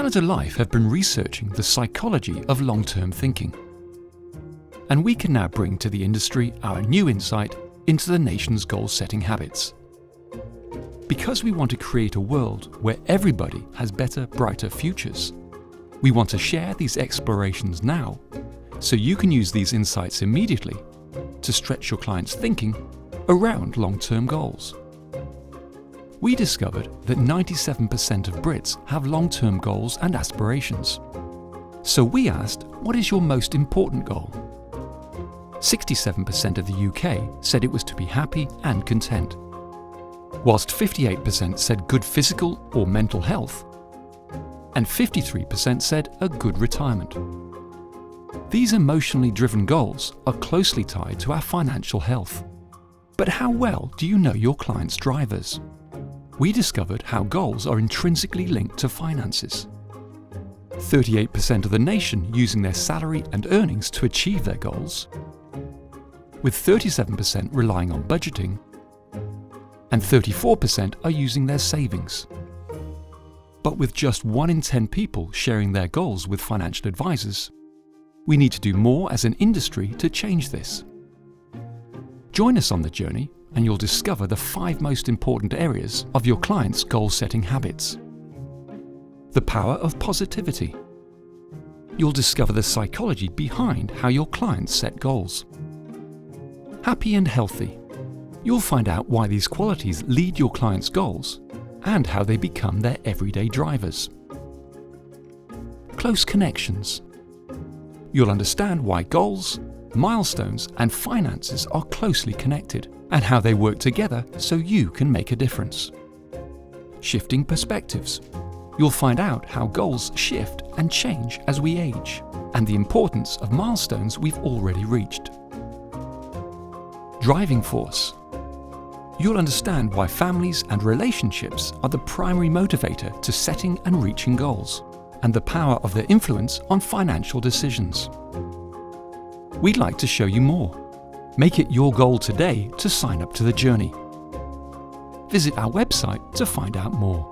Canada Life have been researching the psychology of long-term thinking. And we can now bring to the industry our new insight into the nation's goal-setting habits. Because we want to create a world where everybody has better, brighter futures, we want to share these explorations now, so you can use these insights immediately to stretch your clients' thinking around long-term goals. We discovered that 97% of Brits have long-term goals and aspirations. So we asked, what is your most important goal? 67% of the UK said it was to be happy and content, whilst 58% said good physical or mental health, and 53% said a good retirement. These emotionally driven goals are closely tied to our financial health. But how well do you know your clients' drivers? We discovered how goals are intrinsically linked to finances. 38% of the nation using their salary and earnings to achieve their goals, with 37% relying on budgeting, and 34% are using their savings. But with just 1 in 10 people sharing their goals with financial advisors, we need to do more as an industry to change this. Join us on the journey and you'll discover the 5 most important areas of your clients' goal-setting habits. The power of positivity. You'll discover the psychology behind how your clients set goals. Happy and healthy. You'll find out why these qualities lead your clients' goals and how they become their everyday drivers. Close connections. You'll understand why goals, milestones, and finances are closely connected and how they work together so you can make a difference. Shifting perspectives. You'll find out how goals shift and change as we age, and the importance of milestones we've already reached. Driving force. You'll understand why families and relationships are the primary motivator to setting and reaching goals, and the power of their influence on financial decisions. We'd like to show you more. Make it your goal today to sign up to the journey. Visit our website to find out more.